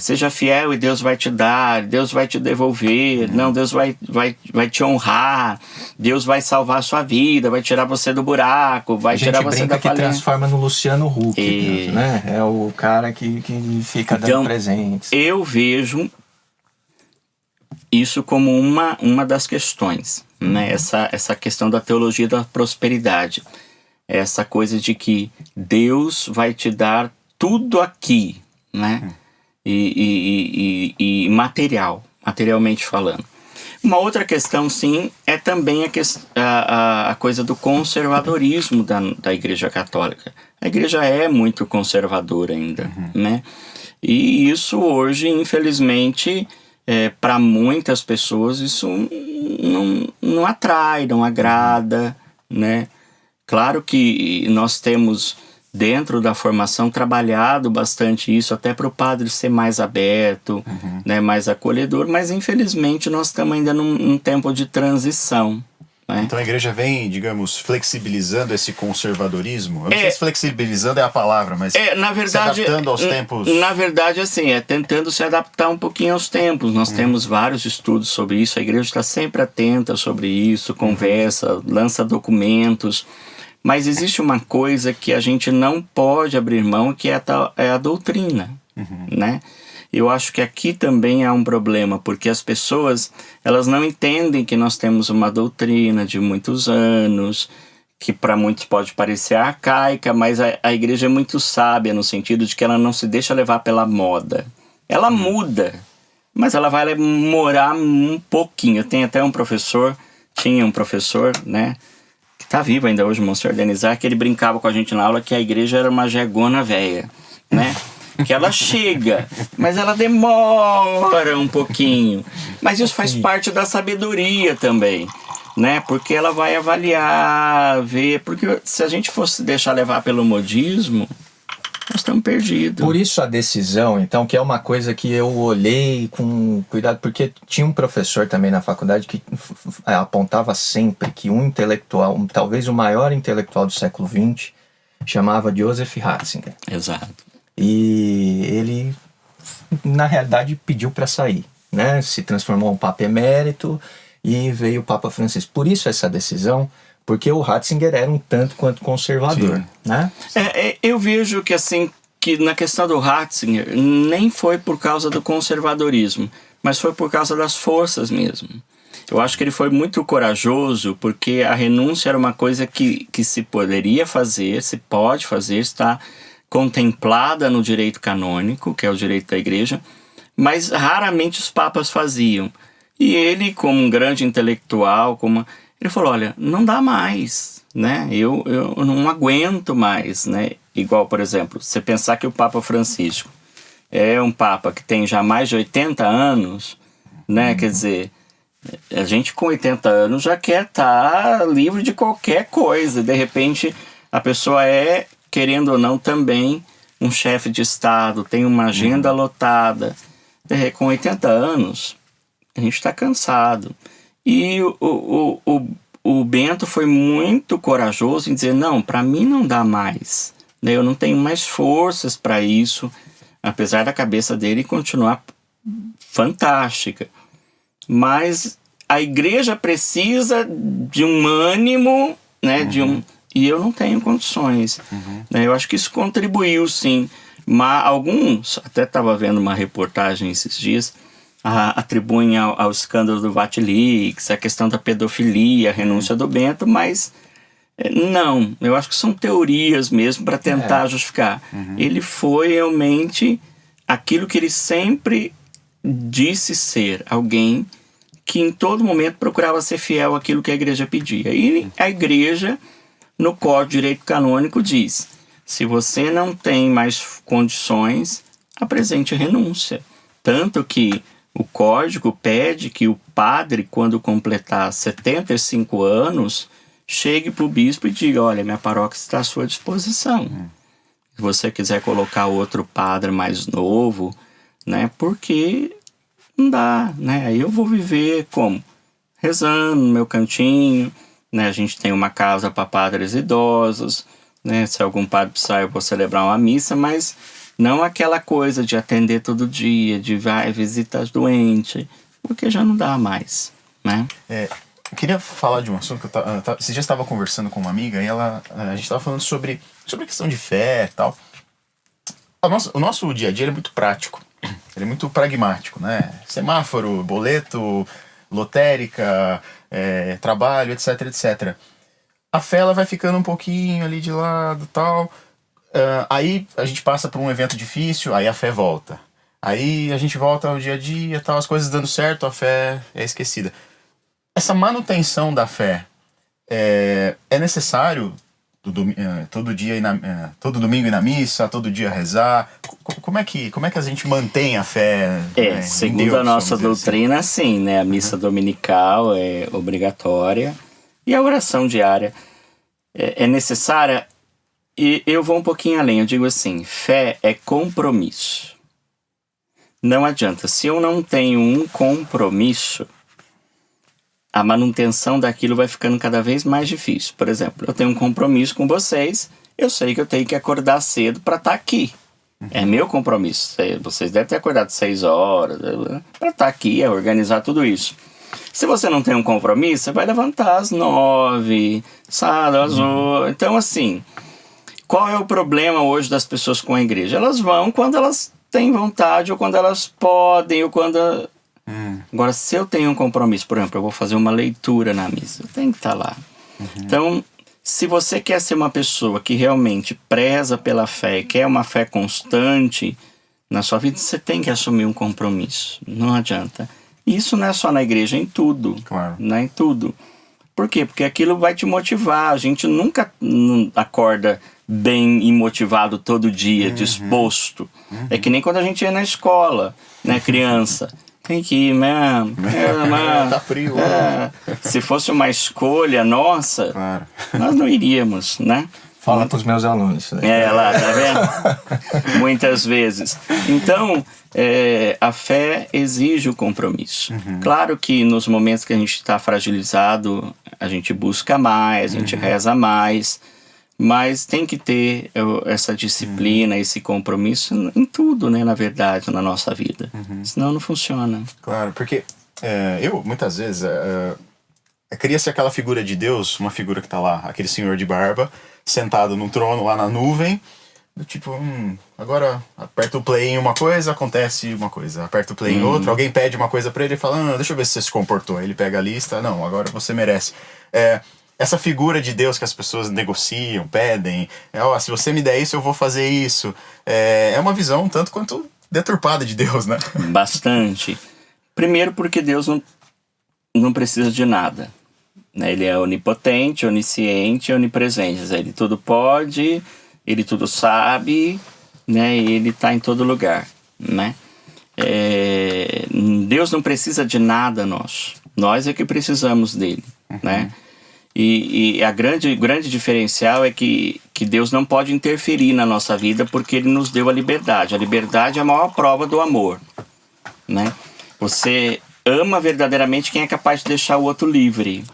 seja fiel e Deus vai te dar, Deus vai te devolver, não, Deus vai te honrar, Deus vai salvar a sua vida, vai tirar você do buraco, vai tirar você da falência. A gente brinca que transforma no Luciano Huck, né? É o cara que fica dando presentes. Eu vejo isso como uma das questões, né? Essa questão da teologia da prosperidade. Essa coisa de que Deus vai te dar tudo aqui, né? E materialmente falando. Uma outra questão, sim, é também a coisa do conservadorismo da Igreja Católica. A Igreja é muito conservadora ainda, né? E isso hoje, infelizmente, para muitas pessoas, isso não atrai, não agrada, né? Claro que nós temos, dentro da formação, trabalhado bastante isso, até para o padre ser mais aberto, né, mais acolhedor, mas infelizmente nós estamos ainda num tempo de transição, né? Então a igreja vem, digamos, flexibilizando esse conservadorismo? Eu não sei se flexibilizando é a palavra, mas na verdade, se adaptando aos tempos. Na verdade, assim, tentando se adaptar um pouquinho aos tempos. Nós temos vários estudos sobre isso, a igreja está sempre atenta sobre isso, conversa, lança documentos. Mas existe uma coisa que a gente não pode abrir mão, que é a doutrina, né? Eu acho que aqui também há um problema, porque as pessoas, elas não entendem que nós temos uma doutrina de muitos anos, que para muitos pode parecer arcaica, mas a igreja é muito sábia no sentido de que ela não se deixa levar pela moda. Ela muda, mas ela vai morar um pouquinho. Tinha um professor, né? Tá vivo ainda hoje, o Monsenhor Denizar, que ele brincava com a gente na aula que a igreja era uma jegona velha, né? Que ela chega, mas ela demora um pouquinho. Mas isso faz parte da sabedoria também, né? Porque ela vai avaliar, ver... Porque se a gente fosse deixar levar pelo modismo, nós estamos perdidos. Por isso a decisão, então, que é uma coisa que eu olhei com cuidado, porque tinha um professor também na faculdade que apontava sempre que um intelectual, talvez o maior intelectual do século XX, chamava Joseph Ratzinger. Exato. E ele, na realidade, pediu para sair, né? Se transformou em Papa Emérito e veio o Papa Francisco. Por isso essa decisão, porque o Ratzinger era um tanto quanto conservador, né? Eu vejo que assim, que na questão do Ratzinger nem foi por causa do conservadorismo, mas foi por causa das forças mesmo. Eu acho que ele foi muito corajoso, porque a renúncia era uma coisa que se poderia fazer, se pode fazer, está contemplada no direito canônico, que é o direito da igreja, mas raramente os papas faziam. E ele, como um grande intelectual, ele falou, olha, não dá mais, né? Eu não aguento mais, né? Igual, por exemplo, você pensar que o Papa Francisco é um papa que tem já mais de 80 anos, né? Quer dizer, a gente com 80 anos já quer estar livre de qualquer coisa. De repente, a pessoa é, querendo ou não, também um chefe de Estado, tem uma agenda lotada. Com 80 anos, a gente está cansado. E o Bento foi muito corajoso em dizer, não, para mim não dá mais. Eu não tenho mais forças para isso, apesar da cabeça dele continuar fantástica. Mas a igreja precisa de um ânimo, né, e eu não tenho condições. Eu acho que isso contribuiu, sim. Mas alguns, até estava vendo uma reportagem esses dias, atribuem ao escândalo do Vatilix, a questão da pedofilia, a renúncia do Bento, mas não, eu acho que são teorias mesmo para tentar justificar. Ele foi realmente aquilo que ele sempre disse ser, alguém que em todo momento procurava ser fiel àquilo que a igreja pedia. E a igreja, no Código de Direito Canônico, diz, se você não tem mais condições, apresente renúncia. Tanto que o código pede que o padre, quando completar 75 anos, chegue para o bispo e diga, olha, minha paróquia está à sua disposição. Se você quiser colocar outro padre mais novo, né, porque não dá, né? Aí eu vou viver como? Rezando no meu cantinho, né? A gente tem uma casa para padres idosos, né? Se algum padre precisar, eu vou celebrar uma missa, mas não aquela coisa de atender todo dia, de vai visitar os doentes, porque já não dá mais, né? Eu queria falar de um assunto que esses dias estava conversando com uma amiga e a gente estava falando sobre a questão de fé e tal. O nosso dia a dia é muito prático, ele é muito pragmático, né? Semáforo, boleto, lotérica, trabalho, etc, etc. A fé ela vai ficando um pouquinho ali de lado e tal. Aí a gente passa por um evento difícil, aí a fé volta. Aí a gente volta ao dia a dia, tal, as coisas dando certo, a fé é esquecida. Essa manutenção da fé é necessário todo dia todo domingo ir na missa, todo dia rezar? Como é que a gente mantém a fé? Segundo Deus, a nossa doutrina, assim? sim, né? A missa dominical é obrigatória e a oração diária é necessária. E eu vou um pouquinho além, eu digo assim, fé é compromisso. Não adianta, se eu não tenho um compromisso, a manutenção daquilo vai ficando cada vez mais difícil. Por exemplo, eu tenho um compromisso com vocês, eu sei que eu tenho que acordar cedo para estar aqui. É meu compromisso. Vocês devem ter acordado 6 horas para estar aqui, organizar tudo isso. Se você não tem um compromisso, você vai levantar às 9, sabe, às 8. Então, assim, qual é o problema hoje das pessoas com a igreja? Elas vão quando elas têm vontade, ou quando elas podem, ou quando... Agora, se eu tenho um compromisso, por exemplo, eu vou fazer uma leitura na missa, eu tenho que estar lá. Então, se você quer ser uma pessoa que realmente preza pela fé, quer uma fé constante na sua vida, você tem que assumir um compromisso. Não adianta. Isso não é só na igreja, é em tudo. Claro. Não é em tudo. Por quê? Porque aquilo vai te motivar. A gente nunca acorda bem e motivado todo dia, disposto. É que nem quando a gente ia na escola, né, criança. Tem que ir mesmo. Tá frio. Se fosse uma escolha nossa, Claro. nós não iríamos, né? Fala para os meus alunos. Lá, tá vendo? Muitas vezes. Então, a fé exige o compromisso. Claro que nos momentos que a gente está fragilizado, a gente busca mais, a gente reza mais, mas tem que ter essa disciplina, esse compromisso em tudo, né, na verdade, na nossa vida. Senão não funciona. Claro, porque eu, muitas vezes, cria-se aquela figura de Deus, uma figura que tá lá, aquele senhor de barba, sentado num trono lá na nuvem, do tipo, agora aperta o play em uma coisa, acontece uma coisa, aperta o play em outra, alguém pede uma coisa pra ele e fala, deixa eu ver se você se comportou. Aí ele pega a lista, não, agora você merece. Essa figura de Deus que as pessoas negociam, pedem, se você me der isso, eu vou fazer isso. É uma visão tanto quanto deturpada de Deus, né? Bastante. Primeiro porque Deus não precisa de nada. Né? Ele é onipotente, onisciente, onipresente. Ele tudo pode, ele tudo sabe, né? E ele está em todo lugar. Né? Deus não precisa de nada nosso. Nós é que precisamos dele. Né? E a grande diferencial é que Deus não pode interferir na nossa vida porque Ele nos deu a liberdade. A liberdade é a maior prova do amor. Né? Você ama verdadeiramente quem é capaz de deixar o outro livre.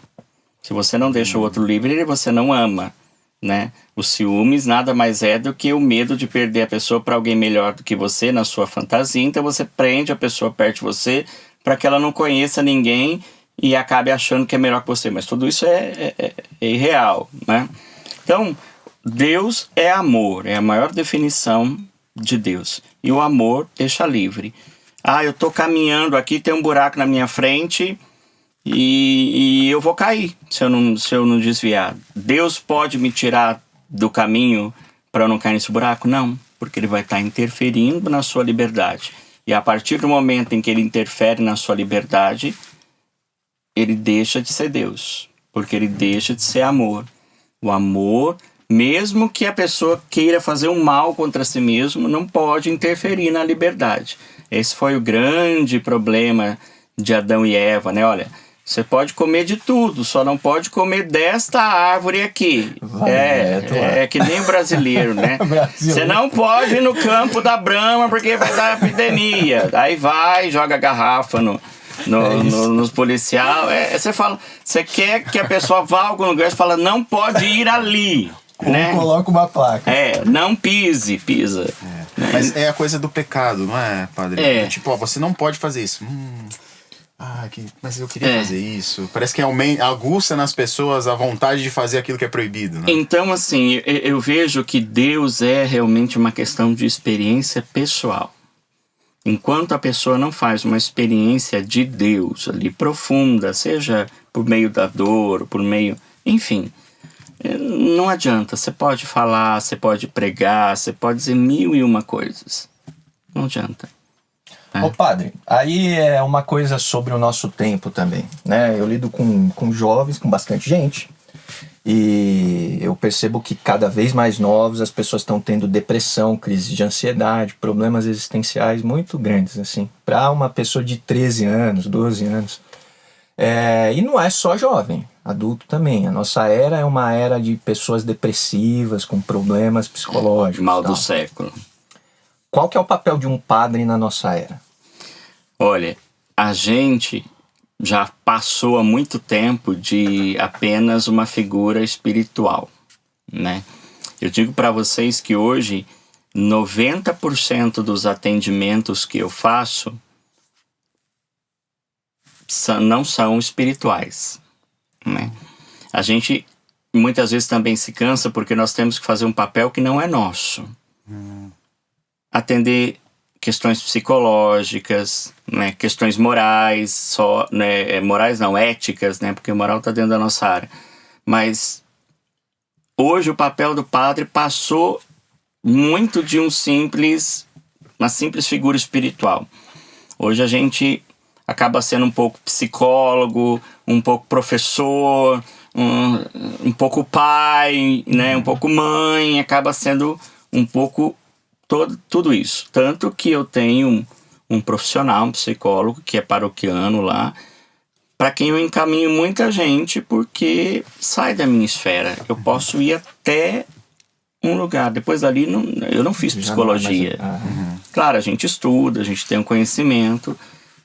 Se você não deixa o outro livre, você não ama. Né? O ciúmes nada mais é do que o medo de perder a pessoa para alguém melhor do que você na sua fantasia. Então você prende a pessoa perto de você para que ela não conheça ninguém e acabe achando que é melhor que você. Mas tudo isso é irreal, né? Então, Deus é amor. É a maior definição de Deus. E o amor deixa livre. Eu tô caminhando aqui, tem um buraco na minha frente e eu vou cair se eu não desviar. Deus pode me tirar do caminho para eu não cair nesse buraco? Não, porque Ele vai estar interferindo na sua liberdade. E a partir do momento em que Ele interfere na sua liberdade, Ele deixa de ser Deus, porque Ele deixa de ser amor. O amor, mesmo que a pessoa queira fazer um mal contra si mesmo, não pode interferir na liberdade. Esse foi o grande problema de Adão e Eva, né? Olha, você pode comer de tudo, só não pode comer desta árvore aqui. É que nem o brasileiro, né? Você não pode ir no campo da Brahma porque vai dar epidemia. Aí vai, joga a garrafa nos policiais. Você fala, você quer que a pessoa vá a algum lugar, você fala, não pode ir ali. Né? Coloca uma placa. Não pisa. Mas é a coisa do pecado, não é, padre? Tipo, você não pode fazer isso. Mas eu queria fazer isso. Parece que aguça nas pessoas a vontade de fazer aquilo que é proibido, né? Então, assim, eu vejo que Deus é realmente uma questão de experiência pessoal. Enquanto a pessoa não faz uma experiência de Deus ali profunda, seja por meio da dor, por meio... Enfim, não adianta. Você pode falar, você pode pregar, você pode dizer 1001 coisas. Não adianta. Ô padre, aí é uma coisa sobre o nosso tempo também, né? Eu lido com jovens, com bastante gente, e eu percebo que cada vez mais novos as pessoas estão tendo depressão, crise de ansiedade, problemas existenciais muito grandes, assim, para uma pessoa de 13 anos, 12 anos. E não é só jovem, adulto também. A nossa era é uma era de pessoas depressivas, com problemas psicológicos. Mal do século. Qual que é o papel de um padre na nossa era? Olha, a gente já passou há muito tempo de apenas uma figura espiritual, né? Eu digo para vocês que hoje 90% dos atendimentos que eu faço não são espirituais, né? A gente muitas vezes também se cansa porque nós temos que fazer um papel que não é nosso. Atender questões psicológicas, né, questões morais, morais não, éticas, né, porque moral está dentro da nossa área. Mas hoje o papel do padre passou muito de uma simples figura espiritual. Hoje a gente acaba sendo um pouco psicólogo, um pouco professor, um pouco pai, né, um pouco mãe, acaba sendo um pouco tudo isso. Tanto que eu tenho um profissional, um psicólogo, que é paroquiano lá, para quem eu encaminho muita gente, porque sai da minha esfera. Eu posso ir até um lugar. Depois dali, eu não fiz psicologia. Claro, a gente estuda, a gente tem um conhecimento,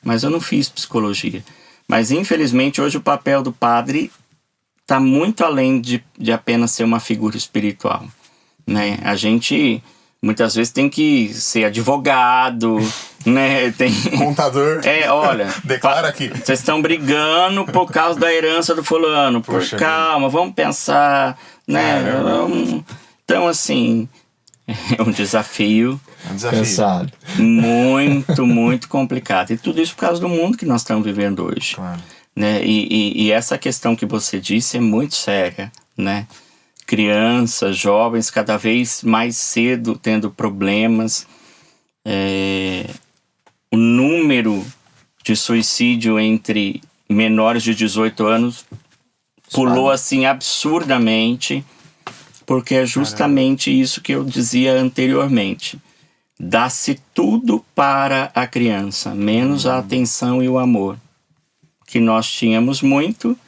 mas eu não fiz psicologia. Mas, infelizmente, hoje o papel do padre está muito além de apenas ser uma figura espiritual, né? A gente... muitas vezes tem que ser advogado, né? Tem Contador. olha, Declara aqui. vocês estão brigando por causa da herança do fulano. Calma, vamos pensar, né? Então, assim, é um desafio. Cansado. Muito, muito complicado. E tudo isso por causa do mundo que nós estamos vivendo hoje. Claro. Né? E essa questão que você disse é muito séria, né? Crianças, jovens, cada vez mais cedo tendo problemas. O número de suicídio entre menores de 18 anos pulou assim absurdamente, porque é justamente isso que eu dizia anteriormente. Dá-se tudo para a criança, menos a atenção e o amor, que nós tínhamos muito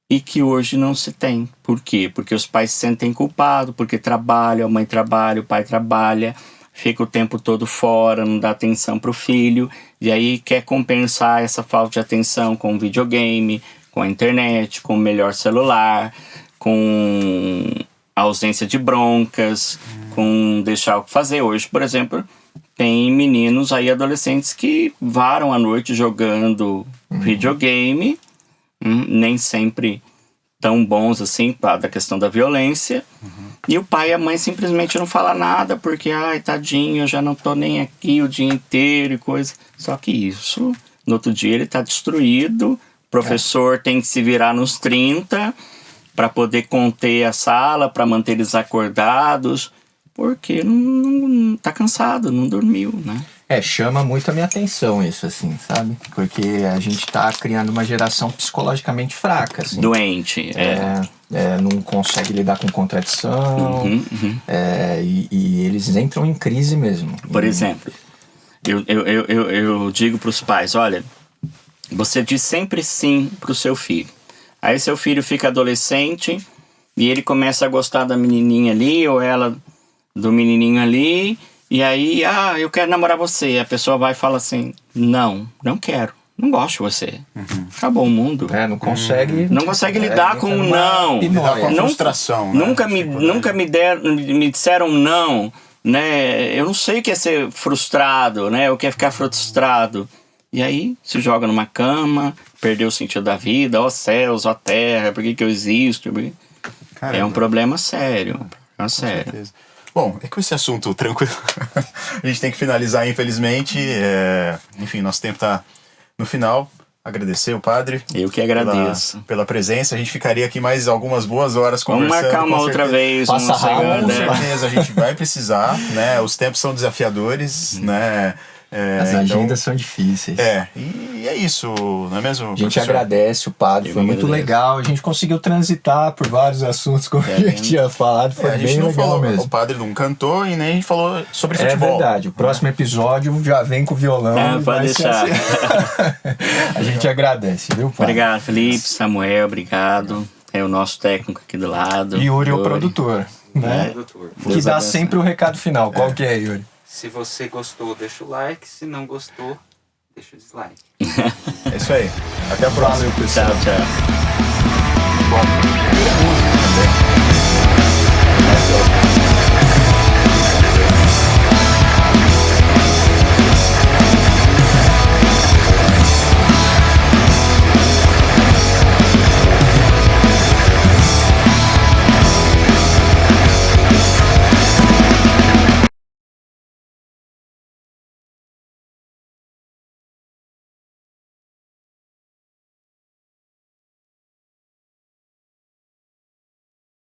e que hoje não se tem. Por quê? Porque os pais se sentem culpados, porque trabalham, a mãe trabalha, o pai trabalha, fica o tempo todo fora, não dá atenção para o filho, e aí quer compensar essa falta de atenção com videogame, com a internet, com o melhor celular, com a ausência de broncas, com deixar o que fazer. Hoje, por exemplo, tem meninos aí, adolescentes, que varam a noite jogando videogame, nem sempre tão bons assim, da questão da violência, e o pai e a mãe simplesmente não falam nada, porque, ai, tadinho, eu já não tô nem aqui o dia inteiro e coisa. Só que isso, no outro dia ele tá destruído, o professor tem que se virar nos 30 para poder conter a sala, para manter eles acordados, porque não tá cansado, não dormiu, né? Chama muito a minha atenção isso, assim, sabe? Porque a gente tá criando uma geração psicologicamente fraca, assim. Doente, não consegue lidar com contradição, e eles entram em crise mesmo. Por exemplo, eu digo para os pais, olha, você diz sempre sim pro seu filho. Aí seu filho fica adolescente e ele começa a gostar da menininha ali, ou ela do menininho ali, e aí, eu quero namorar você. A pessoa vai e fala assim, não quero, não gosto de você. Acabou o mundo. Não consegue... Não consegue lidar com o não. Lidar com a frustração, né? Nunca me disseram não, né? Eu não sei o que é ser frustrado, né? O que é ficar frustrado. E aí se joga numa cama, perdeu o sentido da vida, ó céus, ó terra, por que eu existo? Caramba. É um problema sério, sério. Certeza. Bom, é com esse assunto tranquilo, a gente tem que finalizar, infelizmente. Enfim, nosso tempo está no final. Agradecer o padre. Eu que agradeço. Pela presença. A gente ficaria aqui mais algumas boas horas conversando. Vamos marcar uma outra vez. Passa rápido. Com certeza, a gente vai precisar, né? Os tempos são desafiadores, né? As agendas são difíceis. E é isso, não é mesmo? A gente agradece o padre, foi muito legal. A gente conseguiu transitar por vários assuntos, como a gente tinha falado, foi bem legal mesmo. O padre não cantou e nem a gente falou sobre futebol. É verdade, o próximo episódio já vem com o violão. Pode deixar. Assim. A gente agradece, viu, padre? Obrigado, Felipe, Samuel, obrigado. É o nosso técnico aqui do lado. E Yuri, o produtor, né? Que dá sempre o recado final. Qual que é, Yuri? Se você gostou, deixa o like. Se não gostou, deixa o dislike. É isso aí. Até a próxima. Valeu, pessoal. Tchau, tchau. Bom.